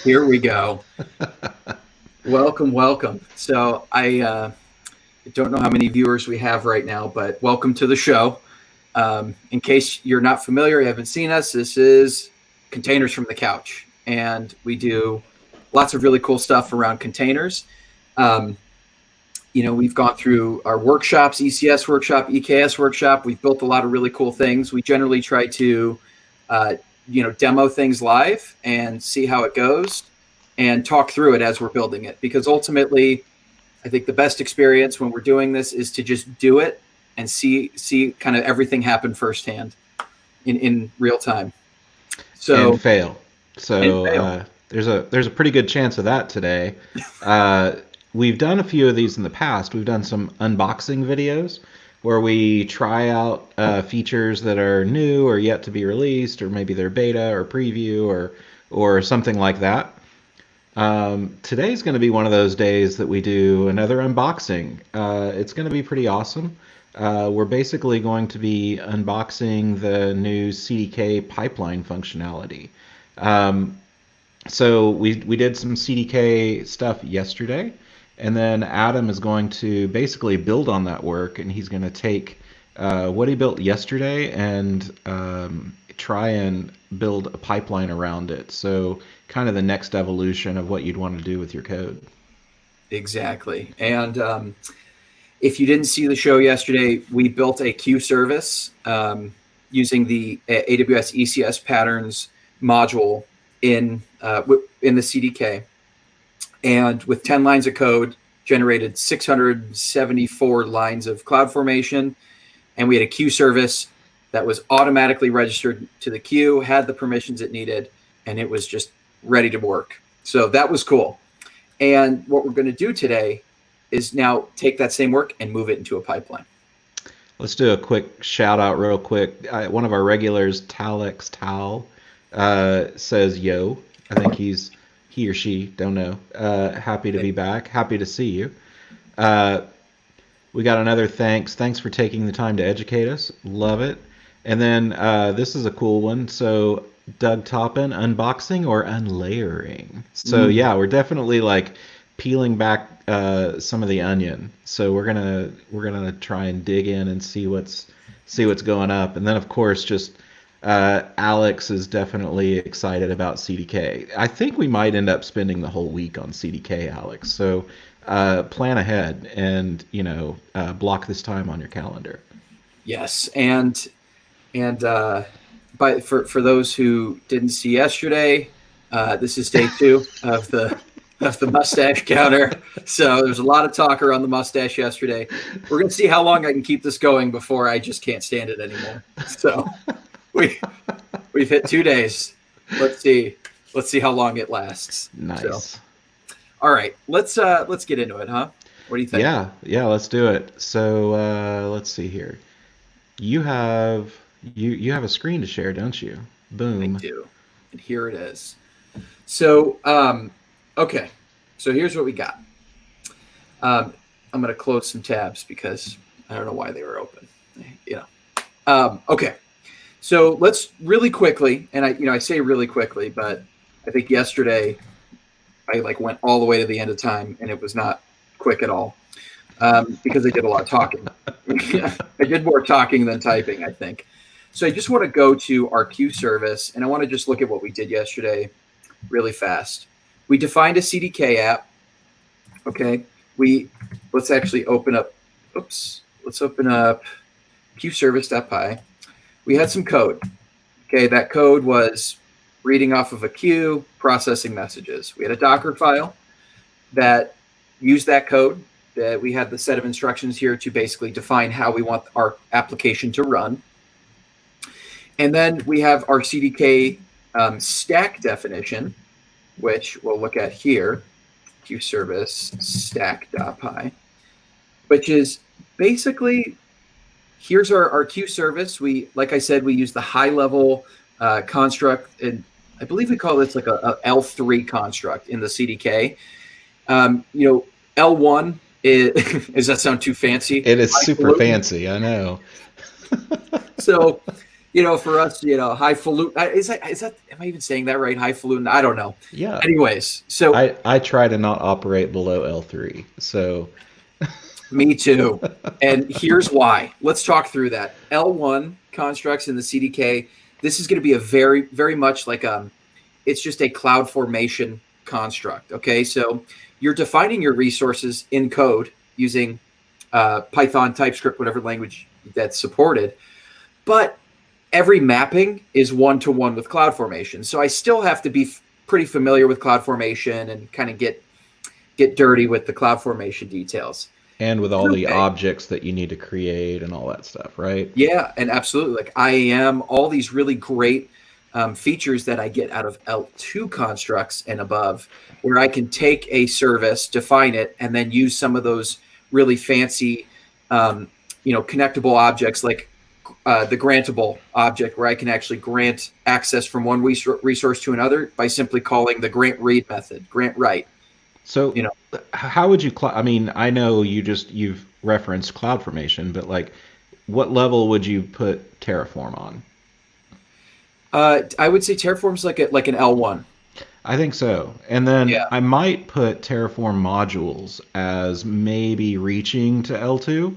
Here we go. Welcome, welcome. So I don't know how many viewers we have right now, but welcome to the show. In case you're not familiar, you haven't seen us, this is Containers from the Couch, and we do lots of really cool stuff around containers. Um, we've gone through our workshops, ECS workshop, EKS workshop. We've built a lot of really cool things. We generally try to, uh, demo things live and see how it goes and talk through it as we're building it. Because ultimately, I think the best experience when we're doing this is to just do it and see kind of everything happen firsthand in real time. And So fail. and So fail. there's a pretty good chance of that today. Uh, we've done a few of these in the past. We've done some unboxing videos where we try out features that are new or yet to be released, or maybe they're beta or preview or something like that. Today's going to be one of those days that we do another unboxing. It's going to be pretty awesome. We're basically going to be unboxing the new CDK pipeline functionality. Um, so we did some CDK stuff yesterday, and then Adam is going to basically build on that work, and he's going to take what he built yesterday and try and build a pipeline around it. So kind of the next evolution of what you'd want to do with your code. Exactly. And if you didn't see the show yesterday, we built a queue service using the AWS ECS patterns module in the CDK, and with 10 lines of code, generated 674 lines of CloudFormation, and we had a queue service that was automatically registered to the queue, had the permissions it needed, and it was just ready to work. So that was cool. And what we're going to do today is now take that same work and move it into a pipeline. Let's do a quick shout out real quick. One of our regulars, Talex Tal, says yo. I think he or she, don't know. Happy to be back. Happy to see you. Uh, we got another thanks. Thanks for taking the time to educate us. Love it. And then this is a cool one. So Doug Toppin, unboxing or unlayering? So Mm. yeah, we're definitely like peeling back some of the onion. So we're gonna try and dig in and see what's going up. And then of course just Alex is definitely excited about CDK. I think we might end up spending the whole week on CDK, Alex. So plan ahead and block this time on your calendar. Yes, and but for those who didn't see yesterday, this is day two of the mustache counter. So there's a lot of talk around the mustache yesterday. We're gonna see how long I can keep this going before I just can't stand it anymore. So we we've hit 2 days. Let's see how long it lasts. So Nice. all right, let's get into it, huh? What do you think? Yeah, let's do it. So let's see here. You have a screen to share, don't you? I Boom. do, and here it is. So okay, so here's what we got. I'm going to close some tabs because I don't know why they were open. Okay, so let's really quickly, and I say really quickly, but I think yesterday I like went all the way to the end of time, and it was not quick at all because I did a lot of talking. I did more talking than typing, I think. So I just want to go to our queue service, and I want to just look at what we did yesterday really fast. We defined a CDK app. Okay, let's actually open up. Oops, let's open up queueservice.py. We had some code. Okay, that code was reading off of a queue, processing messages. We had a Docker file that used that code. That we had the set of instructions here to basically define how we want our application to run. And then we have our CDK stack definition, which we'll look at here, queueservice stack.py, which is basically, here's our queue service. Like I said, we use the high level construct, and I believe we call this like a L3 construct in the CDK. L1 is, does that sound too fancy? It is super Absolutely. fancy, I know. So For us, highfalutin. Is that? Am I even saying that right? Highfalutin. I don't know. Yeah. Anyways, so I try to not operate below L3. So me too. And here's why. Let's talk through that. L1 constructs in the CDK. This is going to be a very, very much like it's just a cloud formation construct. Okay, so you're defining your resources in code using Python, TypeScript, whatever language that's supported, but every mapping is one-to-one with CloudFormation. So I still have to be pretty familiar with CloudFormation and kind of get dirty with the CloudFormation details. and with all the Okay. objects that you need to create and all that stuff, right? Yeah, and absolutely. Like IAM, all these really great features that I get out of L2 constructs and above, where I can take a service, define it, and then use some of those really fancy, connectable objects like the grantable object, where I can actually grant access from one resource to another by simply calling the grant read method, grant write. So You know, how would you I mean, I know you've referenced CloudFormation, but like what level would you put Terraform on? I would say Terraform's like an L1. I think so. And then Yeah. I might put Terraform modules as maybe reaching to L2.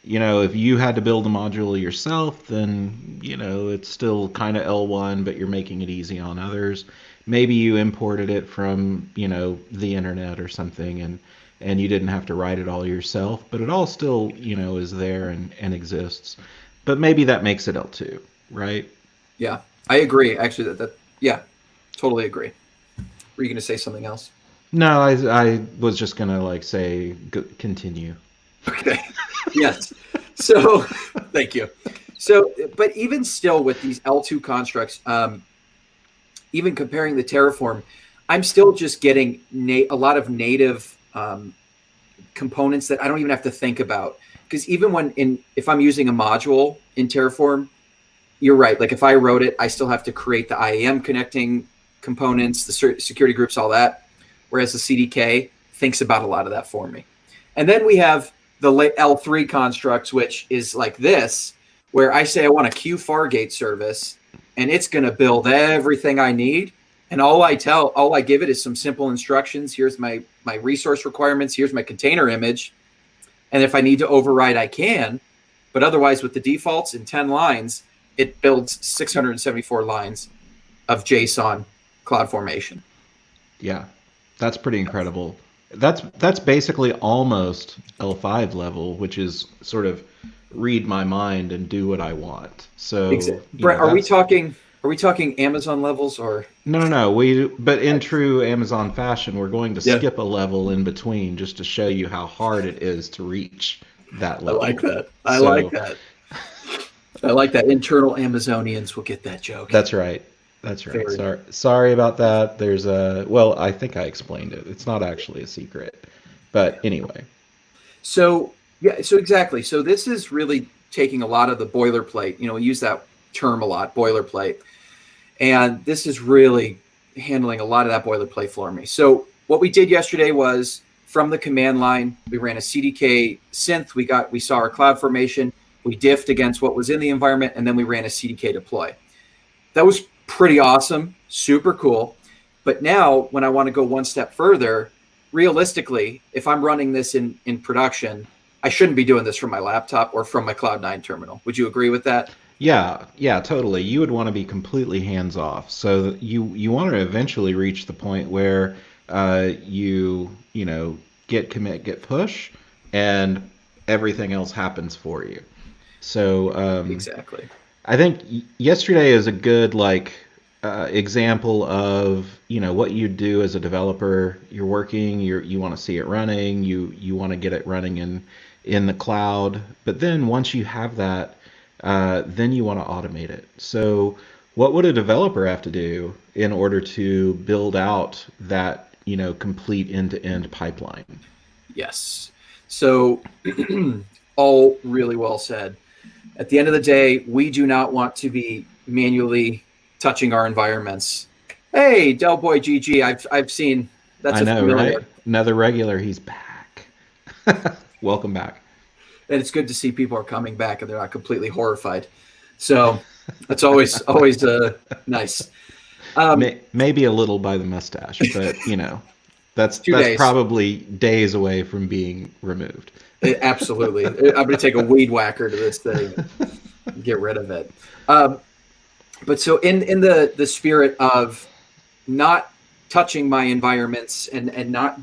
If you had to build a module yourself, then, it's still kind of L1, but you're making it easy on others. Maybe you imported it from, the internet or something and you didn't have to write it all yourself, but it all still, is there and exists. But maybe that makes it L2, right? Yeah, I agree. Actually, yeah, totally agree. Were you going to say something else? No, I was just gonna like say continue. Okay. Yes. So, thank you. So, but even still with these L2 constructs, even comparing the Terraform, I'm still just getting a lot of native components that I don't even have to think about. Because even if I'm using a module in Terraform, you're right. Like if I wrote it, I still have to create the IAM connecting components, the security groups, all that. Whereas the CDK thinks about a lot of that for me. And then we have the L3 constructs, which is like this, where I say I want a Q Fargate service, and it's going to build everything I need. And all I give it is some simple instructions. Here's my resource requirements. Here's my container image. And if I need to override, I can. But otherwise, with the defaults in 10 lines, it builds 674 lines of JSON CloudFormation. Yeah, that's pretty incredible. That's basically almost L5 level, which is sort of read my mind and do what I want. So, Brett, are we talking Amazon levels or no. But in true Amazon fashion, we're going to skip a level in between just to show you how hard it is to reach that level. I like that. I like that. I like that. Internal Amazonians will get that joke. That's right. Sorry about that. I think I explained it. It's not actually a secret. But anyway. So exactly. So this is really taking a lot of the boilerplate. We use that term a lot, boilerplate. And this is really handling a lot of that boilerplate for me. So what we did yesterday was from the command line, we ran a CDK synth. We saw our CloudFormation. We diffed against what was in the environment, and then we ran a CDK deploy. That was pretty awesome, super cool. But now when I want to go one step further, realistically, if I'm running this in production, I shouldn't be doing this from my laptop or from my Cloud9 terminal. Would you agree with that? Yeah, totally. You would want to be completely hands off. So you want to eventually reach the point where get commit, get push, and everything else happens for you. So exactly. I think yesterday is a good example of what you do as a developer. You're working, you want to see it running, you want to get it running in the cloud. But then once you have that, then you want to automate it. So what would a developer have to do in order to build out that complete end-to-end pipeline? Yes. So all really well said. At the end of the day, we do not want to be manually touching our environments. Hey, Del Boy GG, I've seen that's I know, familiar. right? Another regular, he's back. Welcome back. And it's good to see people are coming back and they're not completely horrified. So That's always nice. Maybe a little by the mustache, but that's 2 days. probably days away from being removed. Absolutely. I'm going to take a weed whacker to this thing and get rid of it. But so in the spirit of not touching my environments and not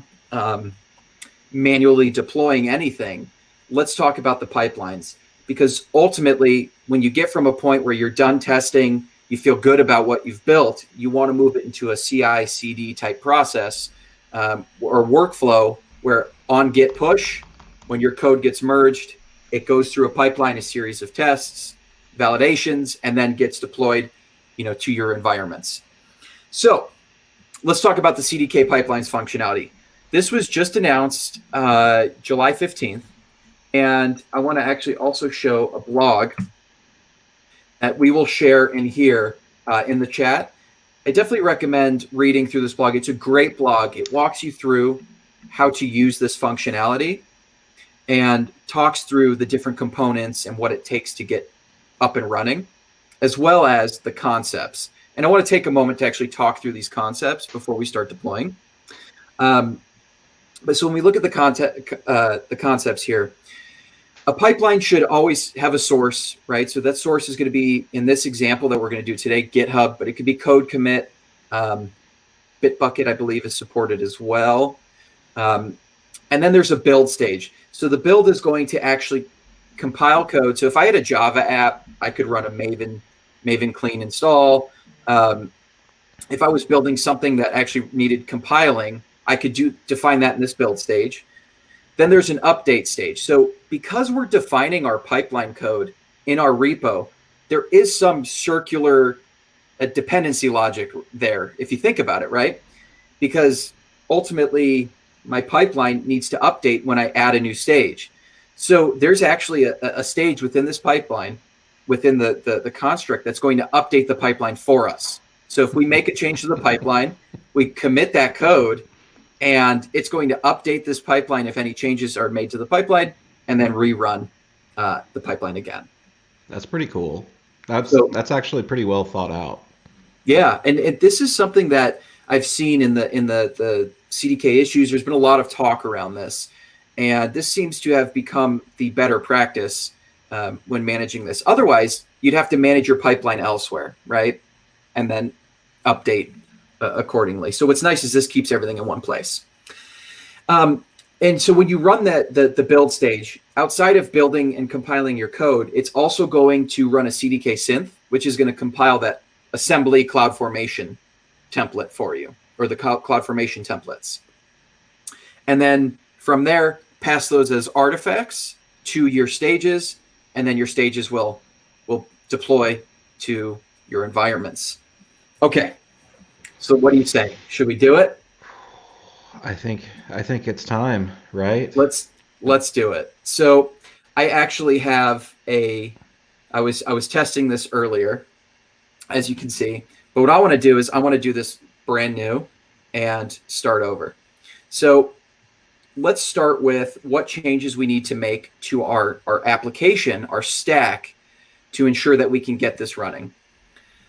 manually deploying anything, let's talk about the pipelines. Because ultimately, when you get from a point where you're done testing, you feel good about what you've built, you want to move it into a CI/CD type process or workflow where on git push, when your code gets merged, it goes through a pipeline, a series of tests, validations, and then gets deployed, to your environments. So let's talk about the CDK Pipelines functionality. This was just announced July 15th. And I want to actually also show a blog that we will share in here in the chat. I definitely recommend reading through this blog. It's a great blog. It walks you through how to use this functionality and talks through the different components and what it takes to get up and running, as well as the concepts. And I want to take a moment to actually talk through these concepts before we start deploying. But so when we look at the concepts here, a pipeline should always have a source, right? So that source is going to be, in this example that we're going to do today, GitHub, but it could be code commit. Bitbucket, I believe, is supported as well. And then there's a build stage. So the build is going to actually compile code. So if I had a Java app, I could run a Maven clean install. If I was building something that actually needed compiling, I could define that in this build stage. Then there's an update stage. So because we're defining our pipeline code in our repo, there is some circular dependency logic there, if you think about it, right? Because ultimately, my pipeline needs to update when I add a new stage. So there's actually a stage within this pipeline, within the construct, that's going to update the pipeline for us. So if we make a change to the pipeline, we commit that code, and it's going to update this pipeline if any changes are made to the pipeline, and then rerun the pipeline again. That's pretty cool. That's actually pretty well thought out. Yeah, and this is something that I've seen in the CDK issues. There's been a lot of talk around this, and this seems to have become the better practice when managing this. Otherwise, you'd have to manage your pipeline elsewhere, right? And then update accordingly. So what's nice is this keeps everything in one place. And so when you run the build stage, outside of building and compiling your code, it's also going to run a CDK synth, which is going to compile that assembly CloudFormation template for you, or the CloudFormation templates. And then from there, pass those as artifacts to your stages, and then your stages will deploy to your environments. Okay. So what do you say? Should we do it? I think it's time, right? Let's do it. So I actually have I was testing this earlier, as you can see. But what I want to do is I want to do this brand new and start over. So let's start with what changes we need to make to our application, our stack, to ensure that we can get this running.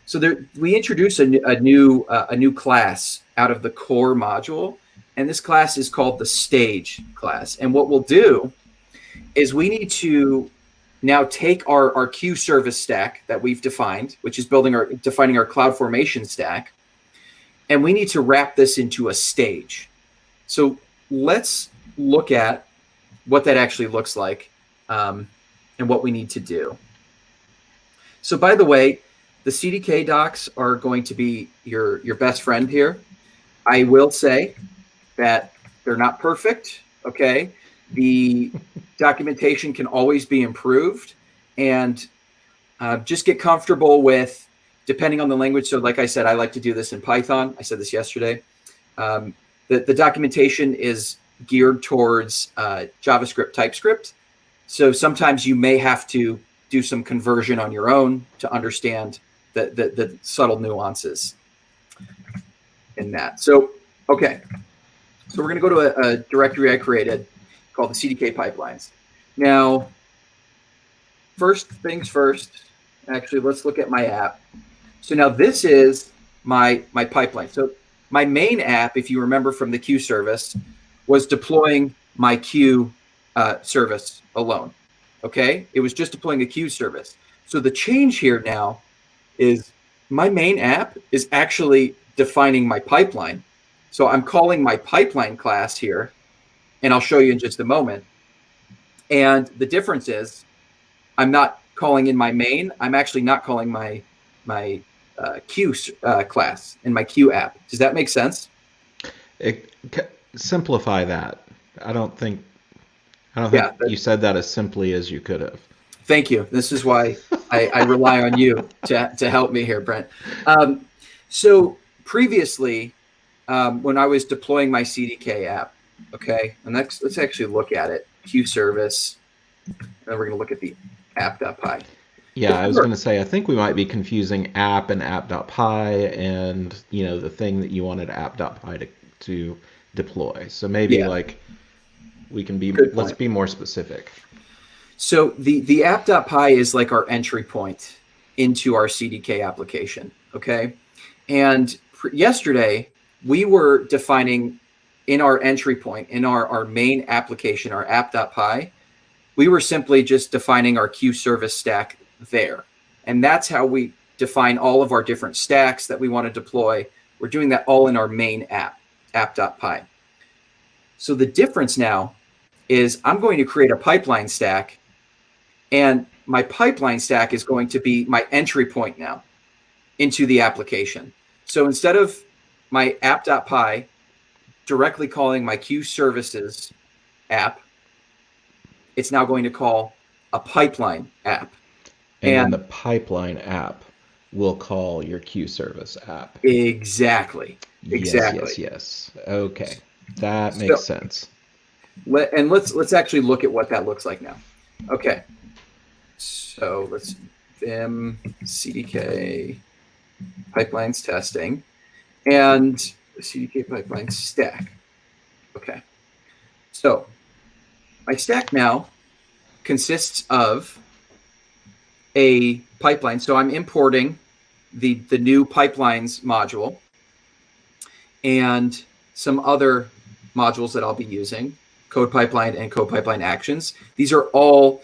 So we introduce a new class out of the core module, and this class is called the stage class. And what we'll do is we need to now take our queue service stack that we've defined, which is defining our CloudFormation stack, and we need to wrap this into a stage. So let's look at what that actually looks like and what we need to do. So by the way, the CDK docs are going to be your best friend here. I will say that they're not perfect, okay? The documentation can always be improved, and just get comfortable with, depending on the language. So like I said, I like to do this in Python. I said this yesterday. The documentation is geared towards JavaScript, TypeScript. So sometimes you may have to do some conversion on your own to understand the subtle nuances in that. So, okay. So we're going to go to a directory I created called the CDK Pipelines. Now, first things first, Actually, let's look at my app. So now this is my pipeline. So my main app, if you remember from the queue service, was deploying my queue service alone. Okay, it was just deploying a queue service. So the change here now is my main app is actually defining my pipeline. So I'm calling my pipeline class here, and I'll show you in just a moment. And the difference is I'm not calling in my main. I'm actually not calling my queue class in my queue app. Does that make sense? Simplify that. I don't think Yeah, you said that as simply as you could have. Thank you. This is why I rely on you to help me here, Brent. So previously, when I was deploying my CDK app, okay, and let's actually look at it. Queue service, and then we're going to look at the app.py. Yeah, I was going to say, I think we might be confusing app and app.py and, the thing that you wanted app.py to deploy. So maybe we can let's be more specific. So the app.py is like our entry point into our CDK application, okay? And yesterday, we were defining in our entry point, in our main application, our app.py, we were simply just defining our queue service stack there. And that's how we define all of our different stacks that we want to deploy. We're doing that all in our main app.py. So the difference now is I'm going to create a pipeline stack, and my pipeline stack is going to be my entry point now into the application. So instead of my app.py directly calling my queue services app, it's now going to call a pipeline app. And then the pipeline app will call your queue service app. Exactly. Yes. Okay. That makes sense. And let's actually look at what that looks like now. Okay. So let's vim CDK pipelines testing and CDK pipelines stack. Okay. So my stack now consists of a pipeline. So I'm importing the new pipelines module and some other modules that I'll be using, code pipeline and code pipeline actions. These are all,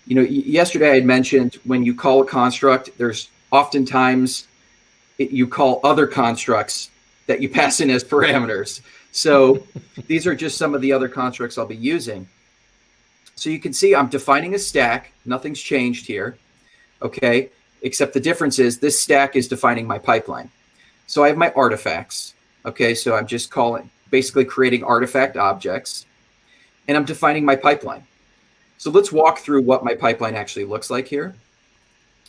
yesterday I had mentioned when you call a construct, there's oftentimes you call other constructs that you pass in as parameters. So these are just some of the other constructs I'll be using. So you can see I'm defining a stack. Nothing's changed here, okay? Except the difference is this stack is defining my pipeline. So I have my artifacts, okay? So I'm just basically creating artifact objects, and I'm defining my pipeline. So let's walk through what my pipeline actually looks like here.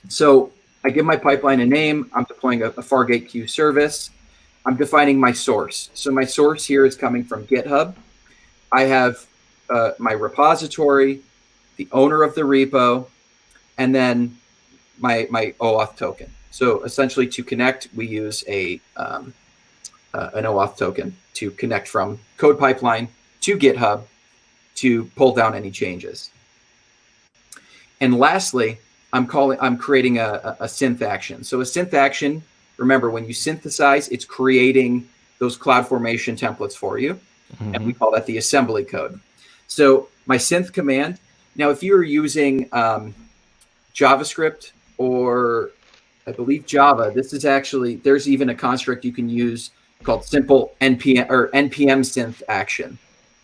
So I give my pipeline a name. I'm deploying a Fargate queue service. I'm defining my source. So my source here is coming from GitHub. I have my repository, the owner of the repo, and then my OAuth token. So essentially, to connect, we use an OAuth token to connect from code pipeline to GitHub to pull down any changes. And lastly, I'm creating a synth action. So a synth action, remember, when you synthesize, it's creating those CloudFormation templates for you, and we call that the assembly code. So my synth command. Now, if you're using JavaScript or I believe Java, this is actually, there's even a construct you can use called simple npm or npm synth action,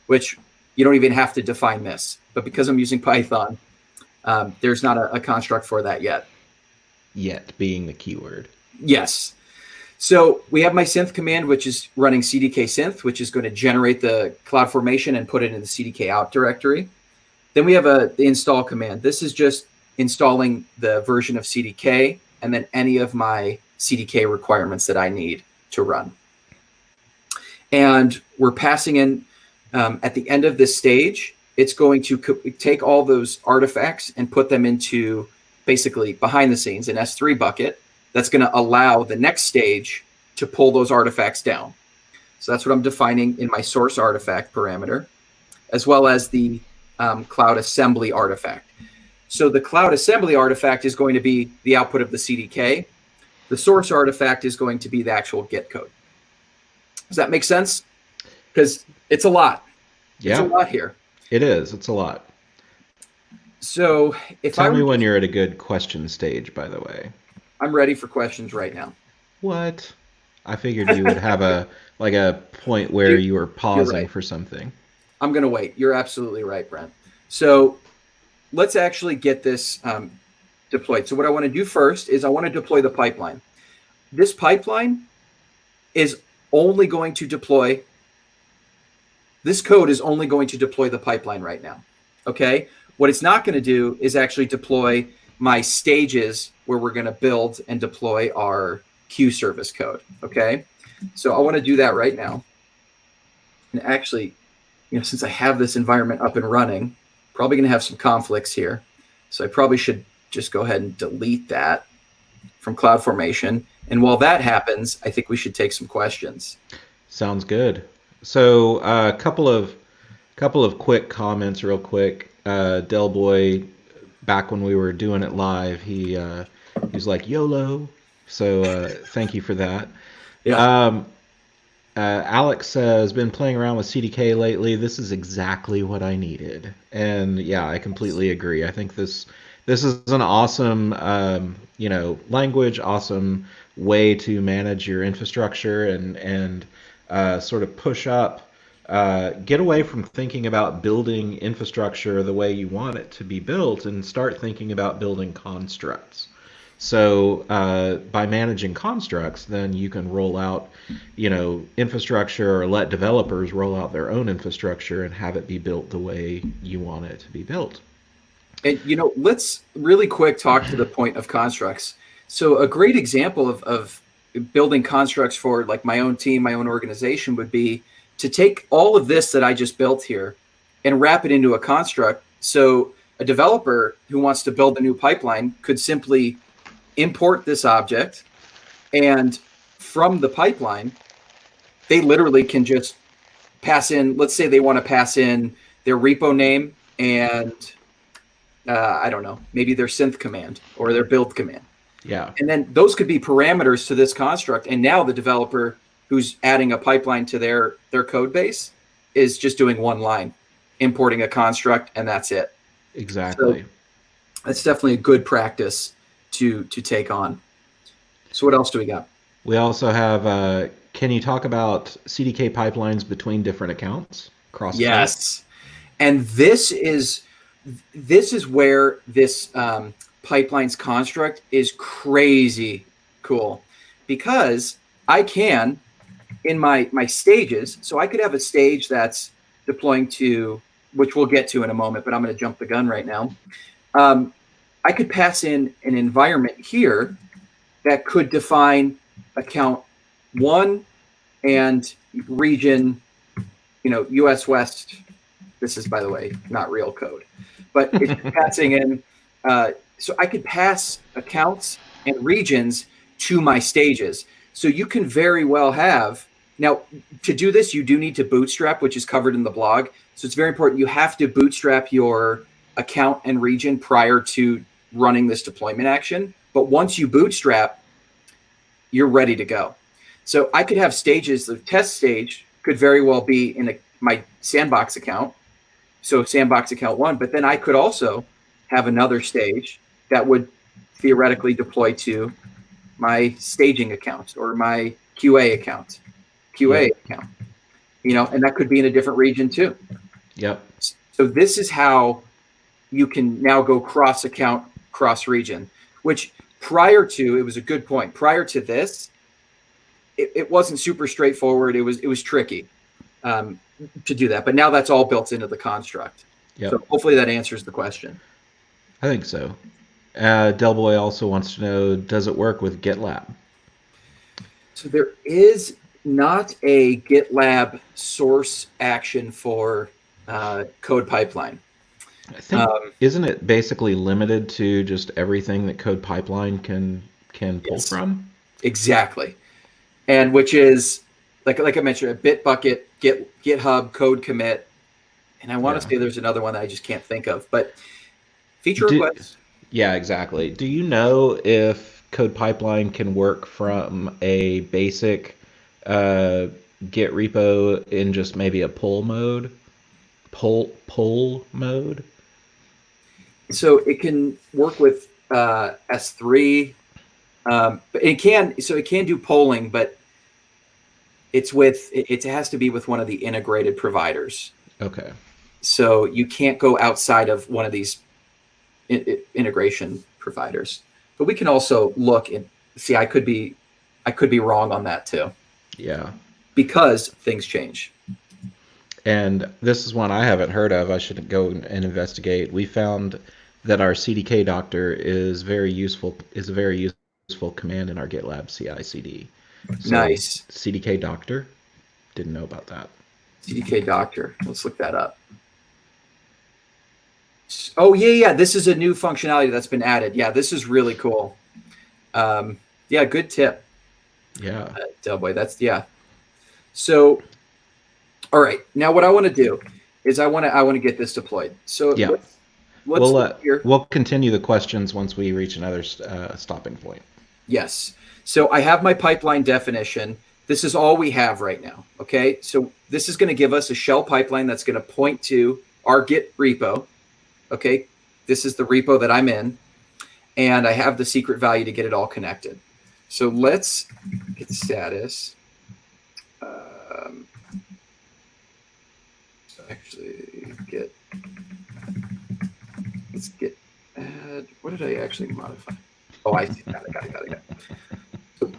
which you don't even have to define this. But because I'm using Python, there's not a construct for that yet. Yet being the keyword. Yes. So we have my synth command, which is running CDK synth, which is going to generate the CloudFormation and put it in the CDK out directory. Then we have the install command. This is just installing the version of CDK and then any of my CDK requirements that I need to run. And we're passing in, at the end of this stage, it's going to take all those artifacts and put them into basically behind the scenes an S3 bucket that's going to allow the next stage to pull those artifacts down. So that's what I'm defining in my source artifact parameter, as well as the cloud assembly artifact. So the cloud assembly artifact is going to be the output of the CDK. The source artifact is going to be the actual Git code. Does that make sense? Because it's a lot. It's a Yeah, lot here. it is. It's a lot. So if Tell me when you're at a good question stage, by the way. I'm ready for questions right now. What? I figured you would have a point where you were pausing right. for something. I'm going to wait. You're absolutely right, Brent. So let's actually get this deployed. So what I want to do first is I want to deploy the pipeline. This pipeline is only going to deploy, this code is only going to deploy the pipeline right now. Okay. What it's not going to do is actually deploy my stages where we're going to build and deploy our queue service code. Okay. So I want to do that right now. And actually, since I have this environment up and running, probably going to have some conflicts here. So I probably should just go ahead and delete that from CloudFormation. And while that happens, I think we should take some questions. Sounds good. So a couple of quick comments real quick. Del Boy, back when we were doing it live, he was like YOLO. So thank you for that. Yeah. Alex says, been playing around with CDK lately. This is exactly what I needed. And yeah, I completely agree. I think this is an awesome language, awesome way to manage your infrastructure and sort of push up. Get away from thinking about building infrastructure the way you want it to be built and start thinking about building constructs. So by managing constructs, then you can roll out, infrastructure, or let developers roll out their own infrastructure and have it be built the way you want it to be built. And, let's really quick talk to the point of constructs. So a great example of building constructs for like my own team, my own organization would be to take all of this that I just built here and wrap it into a construct. So a developer who wants to build a new pipeline could simply import this object, and from the pipeline, they literally can just pass in, let's say they want to pass in their repo name and I don't know, maybe their synth command or their build command. Yeah. And then those could be parameters to this construct. And now the developer who's adding a pipeline to their code base is just doing one line, importing a construct, and that's it. Exactly. So that's definitely a good practice to take on. So what else do we got? We also have, can you talk about CDK pipelines between different accounts? Yes. And this is where this pipelines construct is crazy cool, because I can, in my stages, so I could have a stage that's deploying to, which we'll get to in a moment, but I'm going to jump the gun right now. I could pass in an environment here that could define account 1 and region, US West. This is, by the way, not real code, but it's passing in. So I could pass accounts and regions to my stages. So you can very well have, now to do this, you do need to bootstrap, which is covered in the blog. So it's very important. You have to bootstrap your account and region prior to running this deployment action. But once you bootstrap, you're ready to go. So I could have stages. The test stage could very well be in my sandbox account. So sandbox account 1, but then I could also have another stage that would theoretically deploy to my staging account or my QA account, account, and that could be in a different region too. Yep. So this is how you can now go cross account, cross region, which prior to, it was a good point. Prior to this, it wasn't super straightforward. It was tricky to do that, but now that's all built into the construct. Yep. So hopefully that answers the question. I think so. Delboy also wants to know, does it work with Gitlab? So there is not a Gitlab source action for code pipeline. I think, isn't it basically limited to just everything that code pipeline can pull from? Exactly. And which is, like I mentioned, a Bitbucket, GitHub, code commit. And I want to say there's another one that I just can't think of. But Feature Do, requests. yeah, exactly. Do you know if Code Pipeline can work from a basic uh, Git repo in just maybe a pull mode? Pull mode? So it can work with S3. But it can do polling, but it has to be with one of the integrated providers. Okay. So you can't go outside of one of these integration providers. But we can also look and see. I could be wrong on that too, Yeah. because things change. And this is one I haven't heard of. I should go and investigate. We found that our CDK doctor is very useful. Is a very useful command in our GitLab CI/CD. So Nice. CDK doctor, didn't know about that. CDK Doctor. Let's look that up. Oh yeah. This is a new functionality that's been added. Yeah, this is really cool. Yeah, good tip. Yeah. Delboy. Yeah. So, all right. Now, what I want to do is I want to get this deployed. So Yeah. let's look here. We'll continue the questions once we reach another stopping point. Yes. So I have my pipeline definition. This is all we have right now. Okay. So this is going to give us a shell pipeline that's going to point to our Git repo. Okay. This is the repo that I'm in. And I have the secret value to get it all connected. So let's get status. Actually let's get add. What did I actually modify? Oh, I see. Got it. So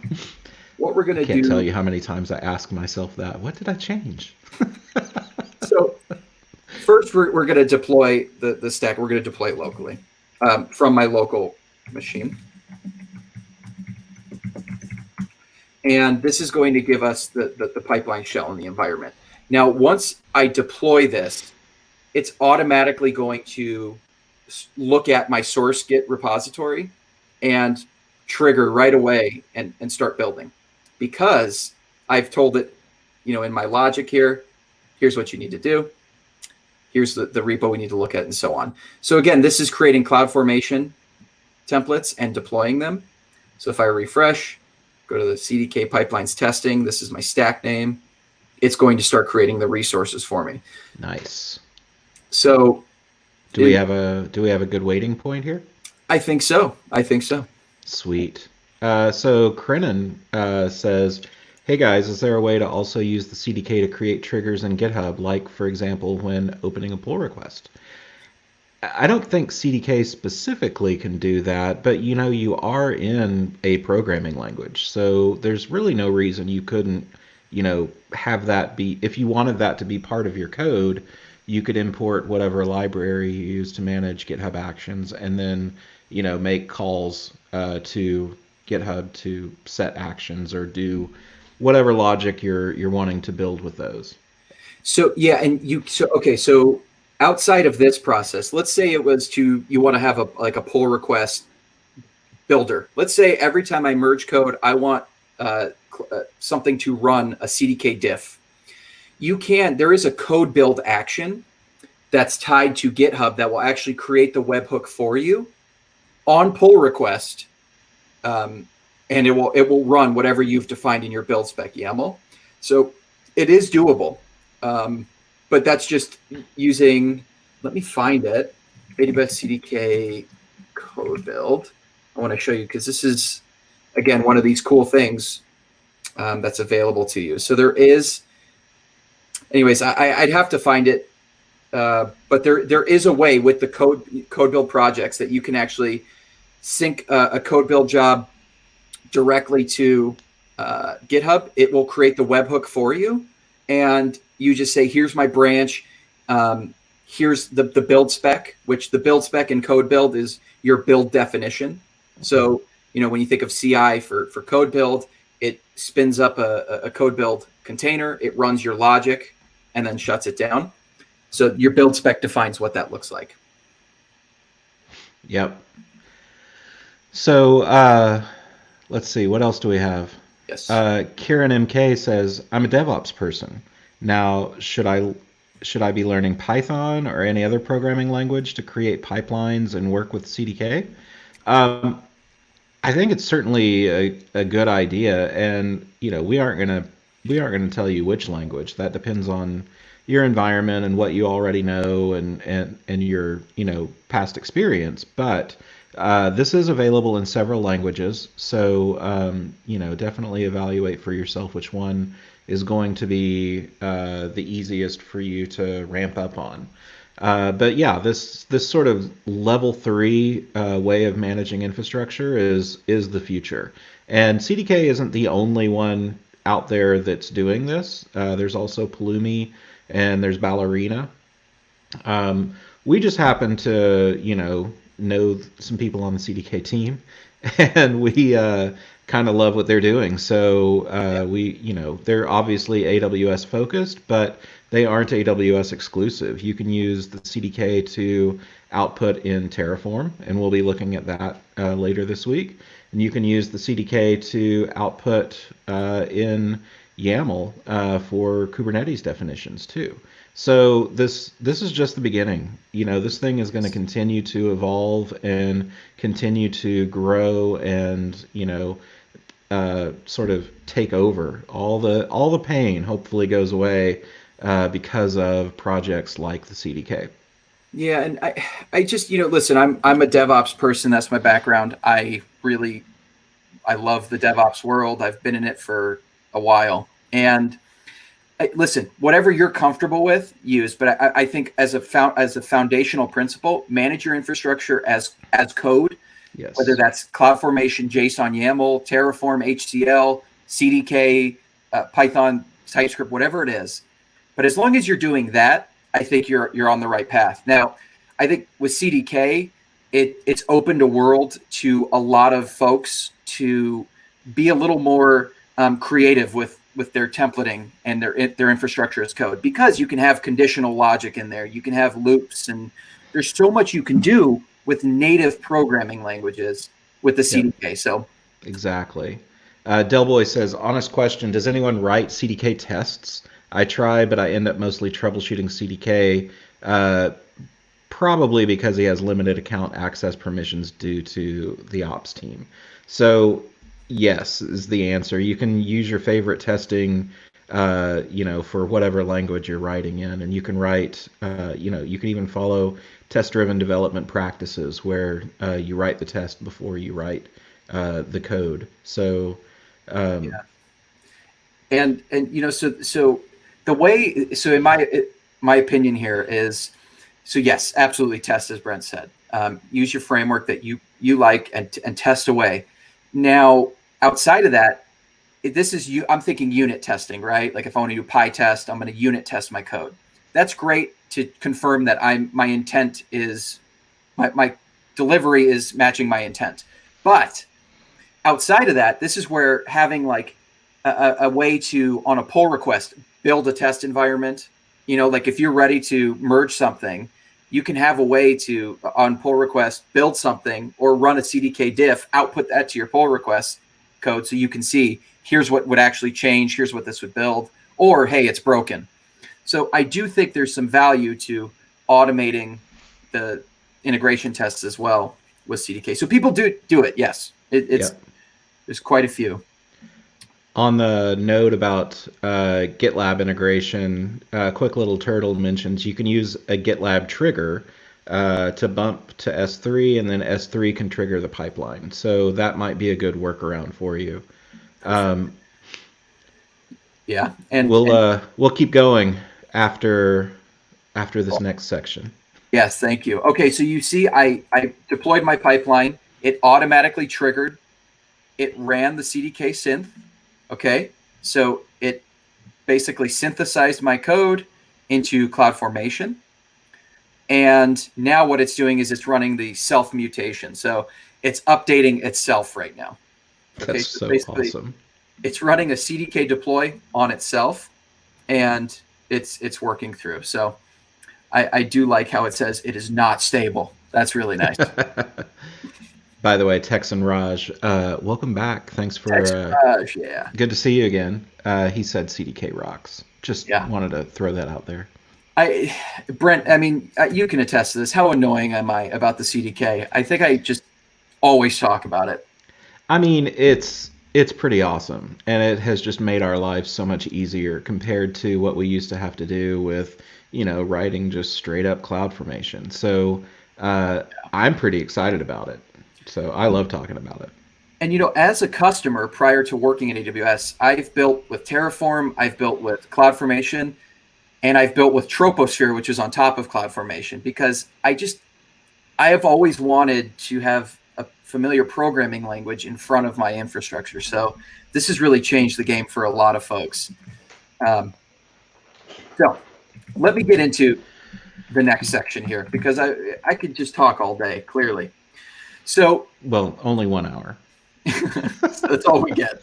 what we're going to do. Can't tell you how many times I ask myself that. What did I change? So first, we're going to deploy the stack. We're going to deploy it locally from my local machine. And this is going to give us the pipeline shell in the environment. Now, once I deploy this, it's automatically going to look at my source Git repository and trigger right away and start building, because I've told it, in my logic here, here's what you need to do. Here's the repo we need to look at, and so on. So again, this is creating CloudFormation templates and deploying them. So if I refresh, go to the CDK Pipelines testing, this is my stack name. It's going to start creating the resources for me. Nice. So do we have a good waiting point here? I think so. Sweet. So Krenin says, hey guys, is there a way to also use the CDK to create triggers in GitHub, like, for example, when opening a pull request? I don't think CDK specifically can do that, but you are in a programming language, so there's really no reason you couldn't, have that be, if you wanted that to be part of your code, you could import whatever library you use to manage GitHub Actions, and then, make calls to GitHub to set actions or do whatever logic you're wanting to build with those. So yeah, so outside of this process, let's say it was you want to have a pull request builder. Let's say every time I merge code, I want something to run a CDK diff. There is a code build action that's tied to GitHub that will actually create the webhook for you on pull request, and it will run whatever you've defined in your build spec YAML. So it is doable. But that's just using, let me find it, AWS CDK code build. I want to show you, because this is, again, one of these cool things that's available to you. So there is, anyways, I'd have to find it, but there is a way with the code build projects that you can actually sync a code build job directly to GitHub. It will create the webhook for you, and you just say, here's my branch, here's the build spec, which the build spec in code build is your build definition. So, when you think of CI for code build, it spins up a code build container, it runs your logic, and then shuts it down. So your build spec defines what that looks like. Yep. So let's see, what else do we have? Yes. Kieran MK says, I'm a DevOps person. Now, should I should I be learning Python or any other programming language to create pipelines and work with CDK? Um, I think it's certainly a good idea, and we aren't gonna tell you which language. That depends on your environment and what you already know and your past experience. But this is available in several languages, so definitely evaluate for yourself which one is going to be the easiest for you to ramp up on. But yeah, this sort of level three way of managing infrastructure is the future. And CDK isn't the only one out there that's doing this. There's also Pulumi and there's Ballerina. We just happen to know some people on the CDK team, and we kind of love what they're doing. So they're obviously AWS focused, but they aren't AWS exclusive. You can use the CDK to output in Terraform, and we'll be looking at that later this week. And you can use the CDK to output in YAML for Kubernetes definitions too. So this is just the beginning. This thing is going to continue to evolve and continue to grow and sort of take over. All the pain hopefully goes away because of projects like the CDK. Yeah, and I just listen. I'm a DevOps person. That's my background. I love the DevOps world. I've been in it for a while, and listen, whatever you're comfortable with, use. But I think as a foundational principle, manage your infrastructure as code. Yes. Whether that's CloudFormation, JSON, YAML, Terraform, HCL, CDK, Python, TypeScript, whatever it is. But as long as you're doing that, I think you're on the right path. Now, I think with CDK, it's opened a world to a lot of folks to be a little more creative with their templating and their infrastructure as code, because you can have conditional logic in there. You can have loops, and there's so much you can do with native programming languages with the CDK. Yep. So exactly. Delboy says, honest question, does anyone write CDK tests? I try, but I end up mostly troubleshooting CDK, probably because he has limited account access permissions due to the ops team. So yes is the answer. You can use your favorite testing, for whatever language you're writing in, and you can write, you can even follow test-driven development practices where you write the test before you write the code. So, yeah. And so the way, so in my opinion here is, so yes, absolutely test, as Brent said. Use your framework that you like and test away. Now, outside of that, I'm thinking unit testing, right? Like if I want to do PyTest, I'm going to unit test my code. That's great to confirm that my intent is, my delivery is matching my intent. But outside of that, this is where having like a way to, on a pull request, build a test environment. Like if you're ready to merge something, you can have a way to, on pull request, build something or run a CDK diff, output that to your pull request code so you can see, here's what would actually change, here's what this would build, or hey, it's broken. So I do think there's some value to automating the integration tests as well with CDK. So people do it, yes. There's quite a few. On the note about GitLab integration, quick little turtle mentions you can use a GitLab trigger to bump to S3, and then S3 can trigger the pipeline. So that might be a good workaround for you. Yeah, and we'll keep going after this next section. Yes, thank you. Okay, so you see, I deployed my pipeline. It automatically triggered. It ran the CDK synth. Okay, so it basically synthesized my code into CloudFormation. And now what it's doing is it's running the self mutation. So it's updating itself right now. Okay, that's so awesome. It's running a CDK deploy on itself, and it's working through. So I do like how it says it is not stable. That's really nice. By the way, Texan Raj, welcome back. Thanks for Raj, yeah. Good to see you again. He said CDK rocks. Just wanted to throw that out there. Brent, I mean, you can attest to this. How annoying am I about the CDK? I think I just always talk about it. I mean, it's pretty awesome, and it has just made our lives so much easier compared to what we used to have to do with, writing just straight up cloud formation. So I'm pretty excited about it. So I love talking about it. And as a customer prior to working in AWS, I've built with Terraform, I've built with CloudFormation, and I've built with Troposphere, which is on top of CloudFormation, because I have always wanted to have a familiar programming language in front of my infrastructure. So this has really changed the game for a lot of folks. So let me get into the next section here, because I could just talk all day, clearly. So, well, only 1 hour. So that's all we get.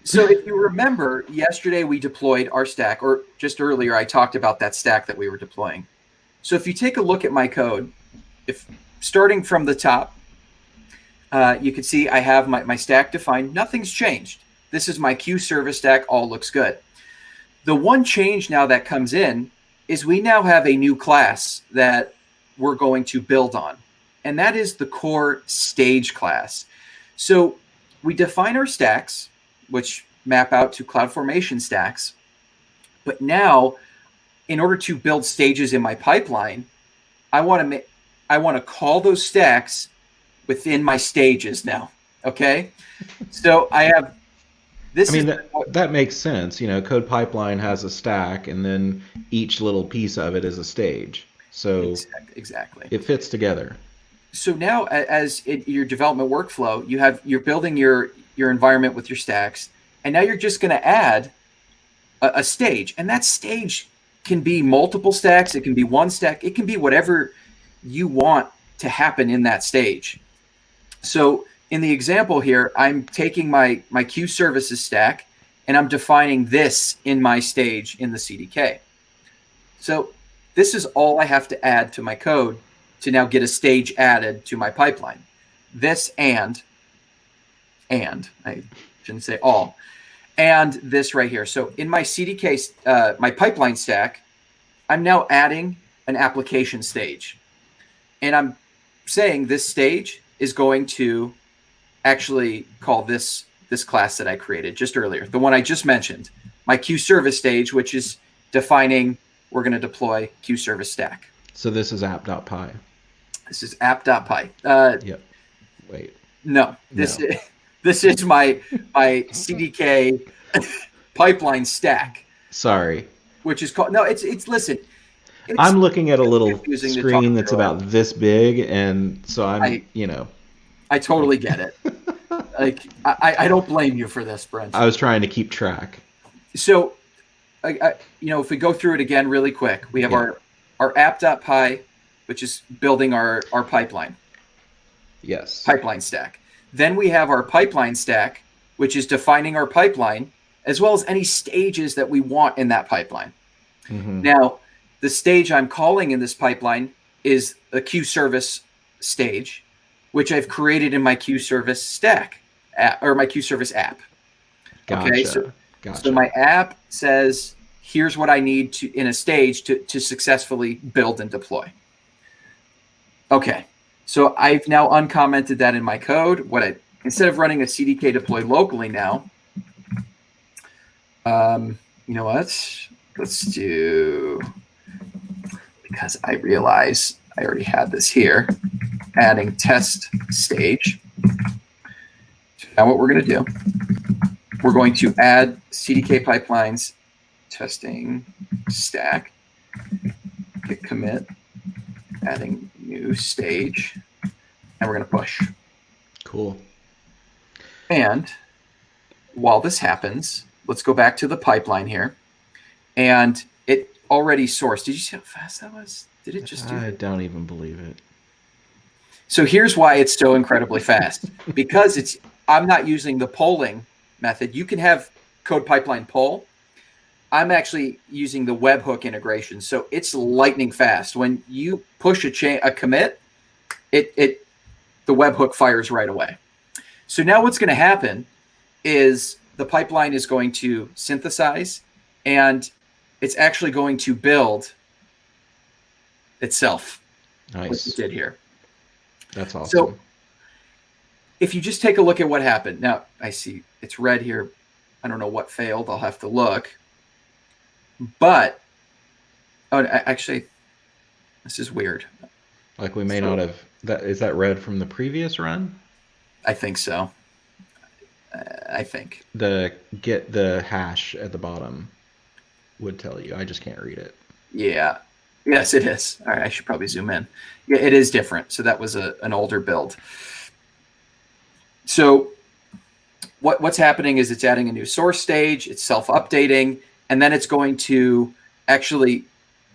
So if you remember, yesterday we deployed our stack, or just earlier I talked about that stack that we were deploying. So if you take a look at my code, if starting from the top, you can see I have my stack defined. Nothing's changed. This is my queue service stack. All looks good. The one change now that comes in is we now have a new class that we're going to build on, and that is the core stage class. So we define our stacks, which map out to CloudFormation stacks. But now, in order to build stages in my pipeline, I want to call those stacks within my stages now. Okay, so I have this. That makes sense. Code pipeline has a stack, and then each little piece of it is a stage. So exactly, it fits together. So now, as in your development workflow, you're building your environment with your stacks, and now you're just going to add a stage, and that stage can be multiple stacks, it can be one stack, it can be whatever you want to happen in that stage. So in the example here, I'm taking my queue services stack, and I'm defining this in my stage in the CDK. So this is all I have to add to my code to now get a stage added to my pipeline. This and I shouldn't say all, and this right here. So in my CDK, my pipeline stack, I'm now adding an application stage. And I'm saying this stage is going to actually call this class that I created just earlier, the one I just mentioned, my queue service stage, which is defining we're going to deploy queue service stack. So this is app.py. This is app.py. Yep. Wait. No. This is my CDK pipeline stack. Sorry. Which is called listen. I'm looking at a little screen that's about this big, and so I totally get it. Like I don't blame you for this, Brent. I was trying to keep track. So, if we go through it again really quick, we have our app.py, which is building our pipeline. Yes. Pipeline stack. Then we have our pipeline stack, which is defining our pipeline, as well as any stages that we want in that pipeline. Mm-hmm. Now, the stage I'm calling in this pipeline is a queue service stage, which I've created in my queue service stack, or my queue service app. Gotcha. Okay, so my app says, here's what I need to in a stage to successfully build and deploy. Okay, so I've now uncommented that in my code. Instead of running a CDK deploy locally now, you know what? Let's do, because I realize I already had this here, adding test stage. Now what we're going to do, we're going to add CDK Pipelines testing stack, git commit, adding new stage, and we're going to push. Cool. And while this happens, let's go back to the pipeline here. And it already sourced. Did you see how fast that was? Did it just do I don't even believe it. So here's why it's so incredibly fast. Because I'm not using the polling method. You can have code pipeline poll. I'm actually using the webhook integration. So it's lightning fast. When you push a commit, the webhook fires right away. So now what's going to happen is the pipeline is going to synthesize, and it's actually going to build itself. Like Nice. it did here. That's awesome. So if you just take a look at what happened. Now, I see it's red here. I don't know what failed. I'll have to look. But, actually, this is weird. Like we may not have, is that red from the previous run? I think so. I think. Get the hash at the bottom would tell you. I just can't read it. Yeah. Yes, it is. All right, I should probably zoom in. Yeah, it is different. So that was an older build. So what's happening is it's adding a new source stage, it's self-updating, and then it's going to actually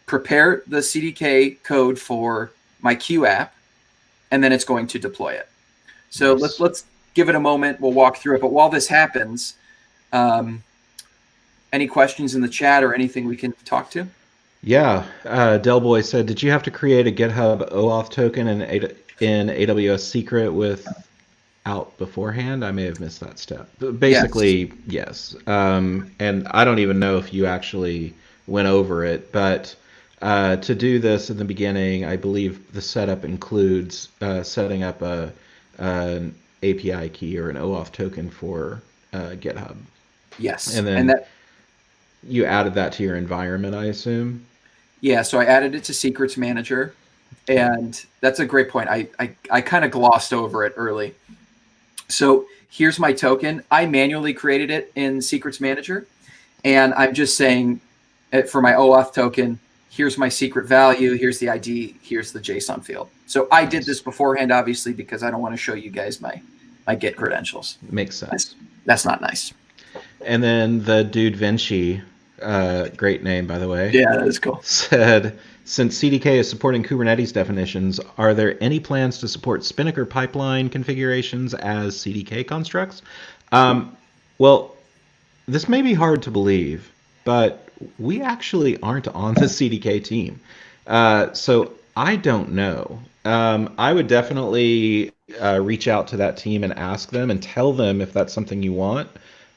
prepare the CDK code for my Q app, and then it's going to deploy it. So Nice. let's give it a moment. We'll walk through it. But while this happens, any questions in the chat or anything we can talk to? Yeah, Delboy said, did you have to create a GitHub OAuth token in AWS Secret without beforehand? I may have missed that step. But basically, yes. And I don't even know if you actually went over it, but to do this in the beginning, I believe the setup includes setting up an API key or an OAuth token for GitHub. Yes. And then you added that to your environment, I assume? Yeah, so I added it to Secrets Manager, and that's a great point. I kind of glossed over it early. So here's my token. I manually created it in Secrets Manager, and I'm just saying for my OAuth token, here's my secret value, here's the ID, here's the JSON field. So I did this beforehand, obviously, because I don't want to show you guys my Git credentials. Makes sense. That's not nice. And then the dude Vinci, great name, by the way. Yeah, that is cool. Said, since CDK is supporting Kubernetes definitions, are there any plans to support Spinnaker pipeline configurations as CDK constructs? Well, this may be hard to believe, but we actually aren't on the CDK team. So I don't know. I would definitely reach out to that team and ask them and tell them if that's something you want.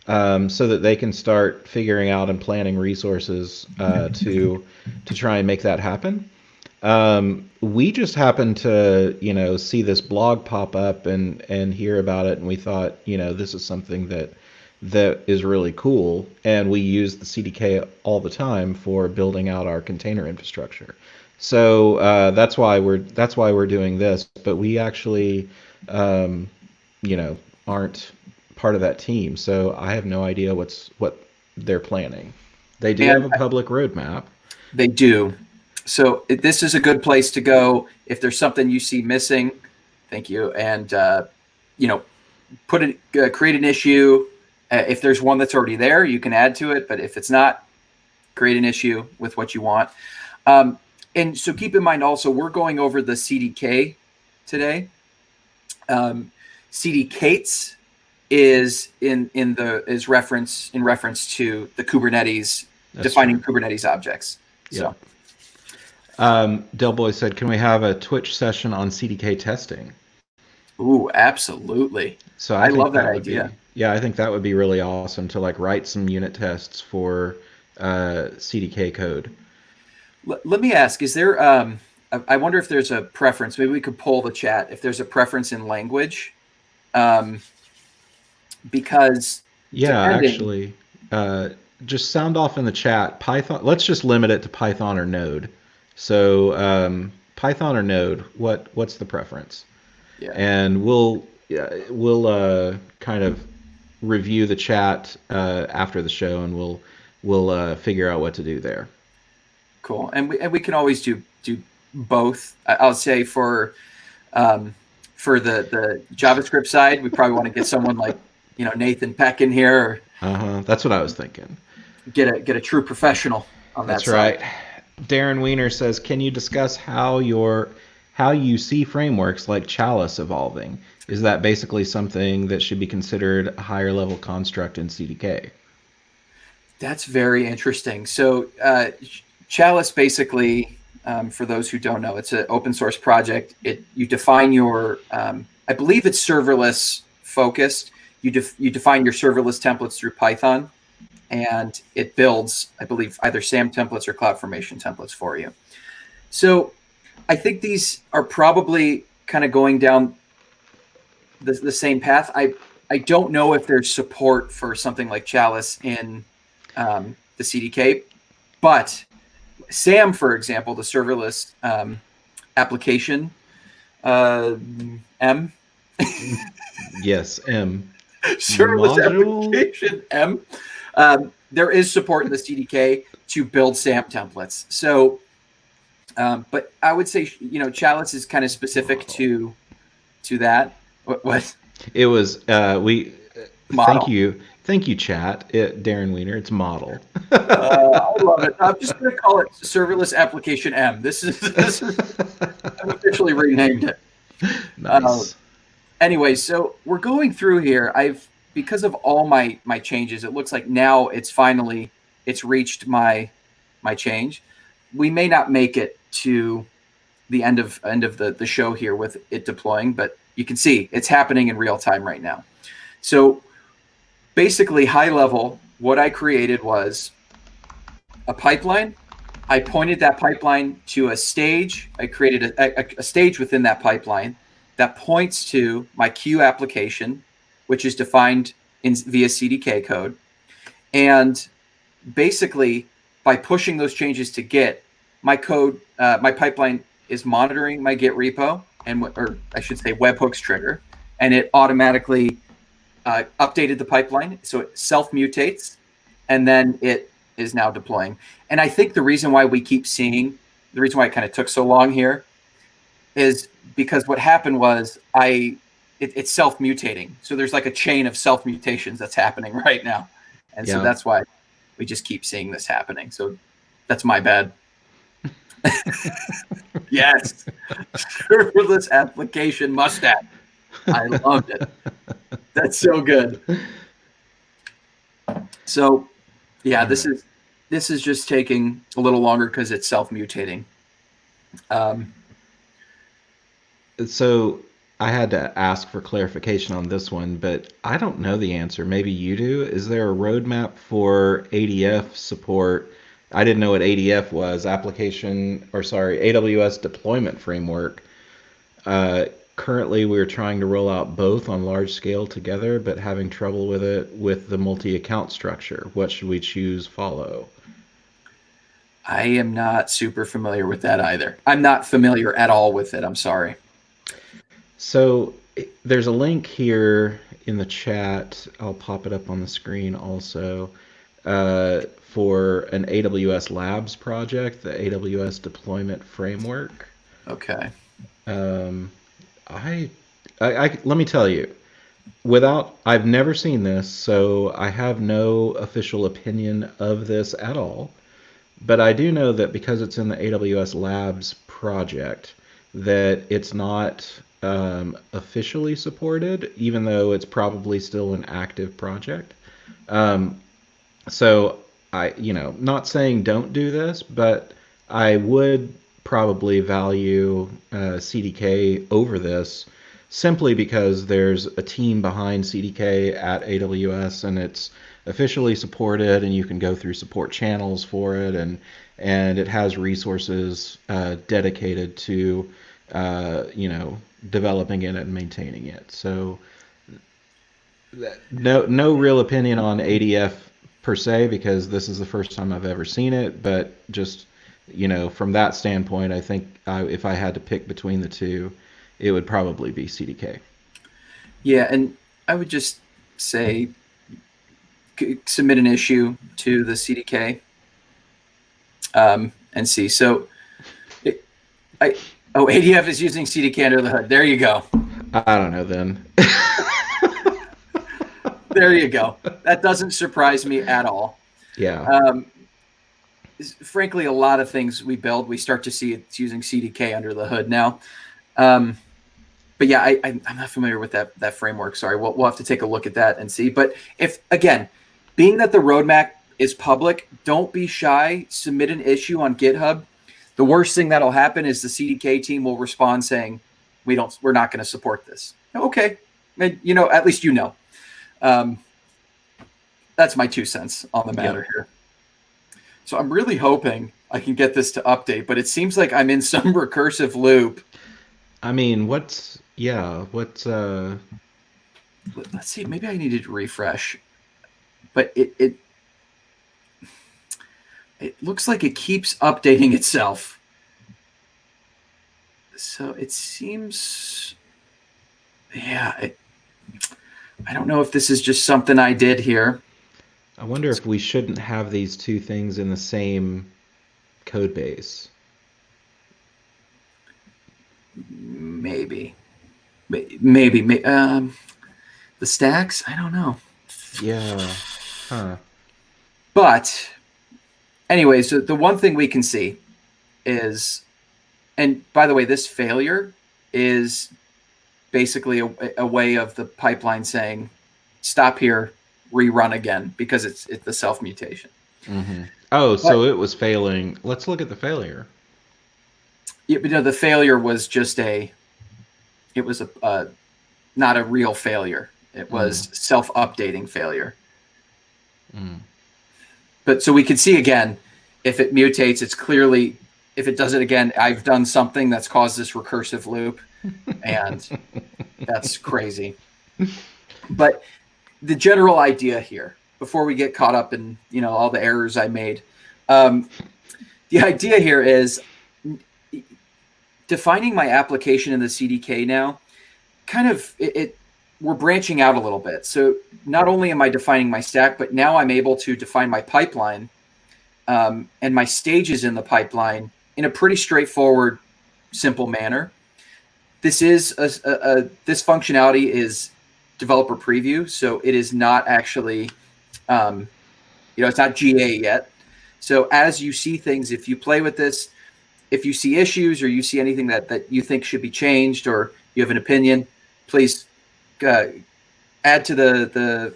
So that they can start figuring out and planning resources to try and make that happen. We just happened to see this blog pop up and hear about it, and we thought this is something that is really cool, and we use the CDK all the time for building out our container infrastructure. So that's why we're doing this, but we actually aren't part of that team, so I have no idea what they're planning. They do have a public roadmap. They do. So this is a good place to go if there's something you see missing. Thank you, and create an issue. If there's one that's already there, you can add to it. But if it's not, create an issue with what you want. And so keep in mind also, we're going over the CDK today. CDKs is in reference to the Kubernetes. That's defining true. Kubernetes objects. Yeah. So Delboy said, can we have a Twitch session on CDK testing? Ooh, absolutely. So I love that idea. I think that would be really awesome to write some unit tests for CDK code. Let me ask, is there I wonder if there's a preference. Maybe we could poll the chat if there's a preference in language. Because actually, just sound off in the chat. Python. Let's just limit it to Python or Node. So Python or Node. What's the preference? Yeah. And we'll kind of review the chat after the show, and we'll figure out what to do there. Cool. And we can always do both. I'll say for the JavaScript side, we probably want to get someone like Nathan Peck in here. That's what I was thinking. Get a true professional on that side. That's right. Darren Weiner says, can you discuss how you see frameworks like Chalice evolving? Is that basically something that should be considered a higher level construct in CDK? That's very interesting. So Chalice basically, for those who don't know, it's an open source project. You define your, I believe it's serverless focused. You define your serverless templates through Python. and it builds, I believe, either SAM templates or CloudFormation templates for you. So I think these are probably kind of going down the same path. I don't know if there's support for something like Chalice in the CDK, but SAM, for example, the serverless application, M. Yes, M. Serverless Module? application M. There is support in the CDK to build SAM templates. So, but I would say, Chalice is kind of specific to that. What? It was we. Model. Thank you, chat. Darren Weiner. It's model. I love it. I'm just going to call it serverless application M. This is I've officially renamed it. Nice. Anyway, so we're going through here. Because of all my changes, it looks like now it's reached my change. We may not make it to the end of the show here with it deploying, but you can see it's happening in real time right now. So basically, high level, what I created was a pipeline. I pointed that pipeline to a stage. I created a stage within that pipeline that points to my queue application, which is defined via CDK code. And basically, by pushing those changes to Git, my pipeline is monitoring my Git repo, or I should say webhooks trigger, and it automatically updated the pipeline. So it self-mutates, and then it is now deploying. And I think the reason why it kind of took so long here is because what happened was it's self-mutating. So there's like a chain of self-mutations that's happening right now. And so that's why we just keep seeing this happening. So that's my bad. Yes. Serverless application mustache. I loved it. That's so good. So yeah, this is just taking a little longer because it's self-mutating. So I had to ask for clarification on this one, but I don't know the answer. Maybe you do. Is there a roadmap for ADF support? I didn't know what ADF was, AWS Deployment Framework. Currently, we're trying to roll out both on large scale together, but having trouble with it with the multi-account structure. What should we choose follow? I am not super familiar with that either. I'm not familiar at all with it. I'm sorry. So there's a link here in the chat. I'll pop it up on the screen also for an AWS Labs project, the AWS Deployment Framework. Okay. Let me tell you, I've never seen this, so I have no official opinion of this at all. But I do know that because it's in the AWS Labs project, that it's not officially supported, even though it's probably still an active project. So not saying don't do this, but I would probably value CDK over this simply because there's a team behind CDK at AWS and it's officially supported and you can go through support channels for it and it has resources dedicated to developing it and maintaining it. So no real opinion on ADF per se because this is the first time I've ever seen it, but just from that standpoint, I think if I had to pick between the two, it would probably be CDK. Yeah, and I would just say submit an issue to the CDK and see. So ADF is using CDK under the hood. There you go. I don't know then. There you go. That doesn't surprise me at all. Yeah. Frankly, a lot of things we build, we start to see it's using CDK under the hood now. But yeah, I'm not familiar with that framework. Sorry, we'll have to take a look at that and see. But being that the roadmap is public, don't be shy. Submit an issue on GitHub. The worst thing that'll happen is the CDK team will respond saying, we're not going to support this. Okay, and at least . that's my 2 cents on the matter here. So I'm really hoping I can get this to update, but it seems like I'm in some recursive loop. I mean, let's see, maybe I needed to refresh, but it looks like it keeps updating itself. So it seems, yeah, I don't know if this is just something I did here. I wonder if we shouldn't have these two things in the same code base. Maybe. The stacks, I don't know. Yeah. Huh. But anyways, so the one thing we can see is, and by the way, this failure is basically a way of the pipeline saying, stop here, rerun again, because it's the self-mutation. Mm-hmm. Oh, so it was failing. Let's look at the failure. Yeah, but no, the failure was just not a real failure. It was self-updating failure. But so we can see again, if it mutates, it's clearly, if it does it again, I've done something that's caused this recursive loop, and that's crazy. But the general idea here, before we get caught up in all the errors I made, the idea here is defining my application in the CDK now. Kind of we're branching out a little bit. So not only am I defining my stack, but now I'm able to define my pipeline and my stages in the pipeline in a pretty straightforward, simple manner. This is this functionality is developer preview, so it is not actually, it's not GA yet. So as you see things, if you play with this, if you see issues or you see anything that you think should be changed or you have an opinion, please add to the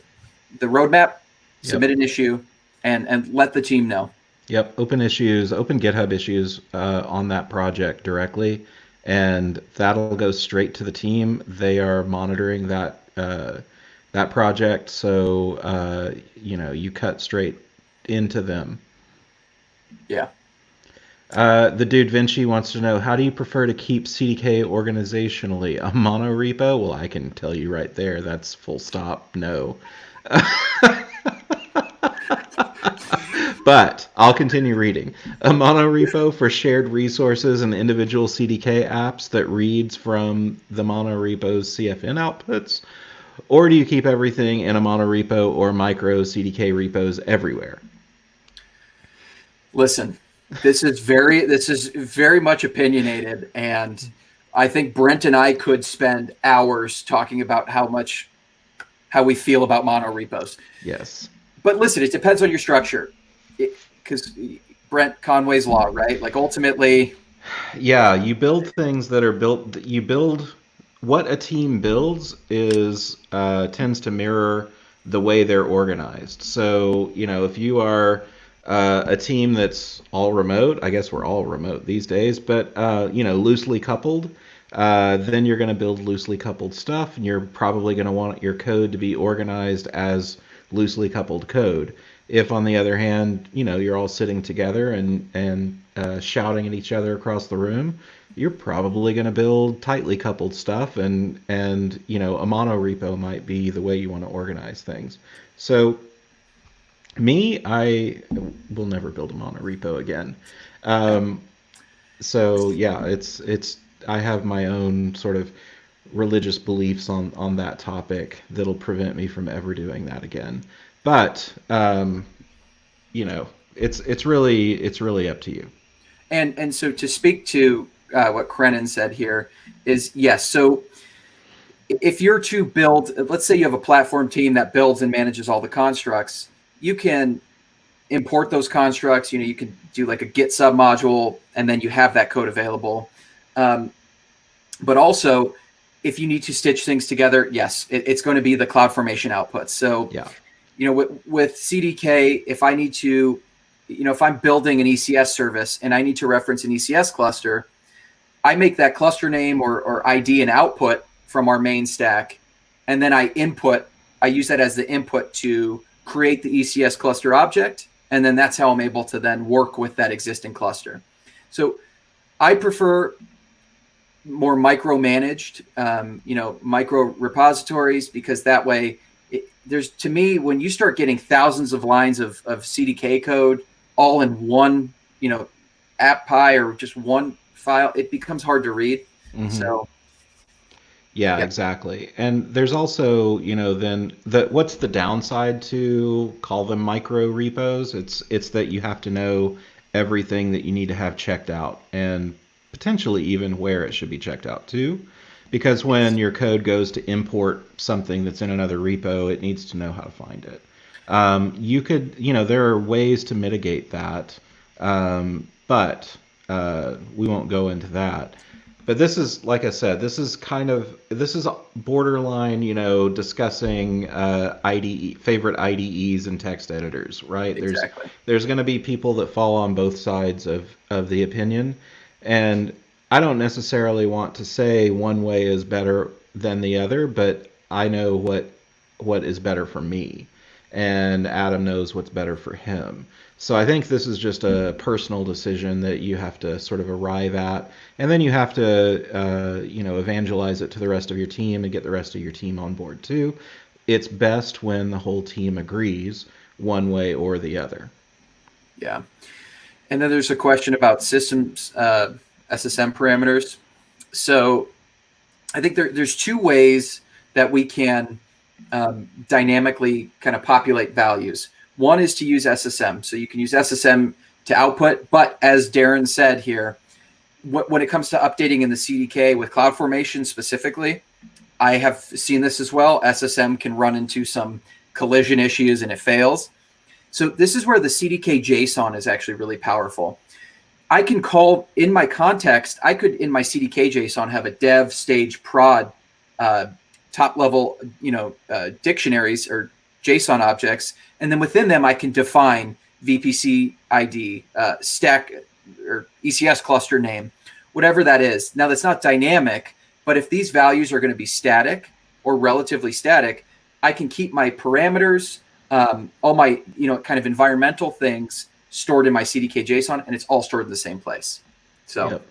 roadmap, submit an issue, and let the team know. Yep, open GitHub issues on that project directly, and that'll go straight to the team. They are monitoring that project, so you cut straight into them. Yeah. The dude Vinci wants to know, how do you prefer to keep CDK organizationally? A mono repo? Well, I can tell you right there, that's full stop no. But I'll continue reading. A mono repo for shared resources and individual CDK apps that reads from the mono repo's CFN outputs? Or do you keep everything in a mono repo or micro CDK repos everywhere? Listen, this is very much opinionated, and I think Brent and I could spend hours talking about how we feel about mono repos. Yes. But listen, it depends on your structure, because Brent, Conway's law, right? Like ultimately, yeah, you build things that are built. You build what a team builds is tends to mirror the way they're organized. So if you are a team that's all remote, I guess we're all remote these days, but loosely coupled, then you're going to build loosely coupled stuff, and you're probably going to want your code to be organized as loosely coupled code. If, on the other hand, you're all sitting together and shouting at each other across the room, you're probably going to build tightly coupled stuff, and a mono repo might be the way you want to organize things. So me, I will never build a mono repo again. So yeah, it's I have my own sort of religious beliefs on that topic that'll prevent me from ever doing that again. But it's really up to you. And so to speak to what Krenin said here is, yes. So if you're to build, let's say you have a platform team that builds and manages all the constructs, you can import those constructs. You can do like a Git submodule, and then you have that code available. But also, if you need to stitch things together, yes, it's going to be the CloudFormation outputs. So, yeah. With CDK, if I need to, if I'm building an ECS service and I need to reference an ECS cluster, I make that cluster name or ID and output from our main stack, and then I use that as the input to create the ECS cluster object, and then that's how I'm able to then work with that existing cluster. So I prefer more micromanaged, micro repositories, because that way there's, to me, when you start getting thousands of lines of CDK code all in one, app pie or just one file, it becomes hard to read. Mm-hmm. So yeah, exactly. And there's also, then what's the downside to call them micro repos? It's that you have to know everything that you need to have checked out, and potentially even where it should be checked out too. Because when your code goes to import something that's in another repo, it needs to know how to find it. You could, there are ways to mitigate that, but we won't go into that. But this is, like I said, this is borderline, discussing favorite IDEs and text editors, right? Exactly. There's going to be people that fall on both sides of the opinion, and I don't necessarily want to say one way is better than the other, but I know what is better for me, and Adam knows what's better for him. So I think this is just a personal decision that you have to sort of arrive at, and then you have to, evangelize it to the rest of your team and get the rest of your team on board too. It's best when the whole team agrees one way or the other. Yeah. And then there's a question about systems, SSM parameters. So I think there's two ways that we can dynamically kind of populate values. One is to use SSM. So you can use SSM to output, but as Darren said here, when it comes to updating in the CDK with CloudFormation specifically, I have seen this as well. SSM can run into some collision issues and it fails. So this is where the CDK JSON is actually really powerful. I can call, in my context, I could, in my CDK JSON, have a dev, stage, prod, top level, dictionaries or JSON objects. And then within them, I can define VPC ID, stack or ECS cluster name, whatever that is. Now, that's not dynamic, but if these values are going to be static or relatively static, I can keep my parameters, all my, kind of environmental things stored in my CDK JSON, and it's all stored in the same place. So, yep.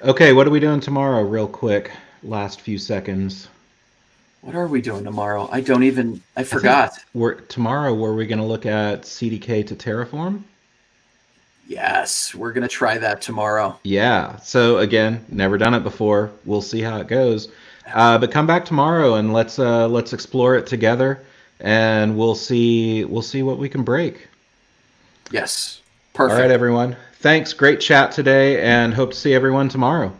Okay, what are we doing tomorrow? Real quick, last few seconds. What are we doing tomorrow? I forgot. Tomorrow, were we going to look at CDK to Terraform? Yes, we're going to try that tomorrow. Yeah. So again, never done it before. We'll see how it goes. But come back tomorrow and let's explore it together, and we'll see what we can break. Yes. Perfect. All right, everyone. Thanks. Great chat today, and hope to see everyone tomorrow.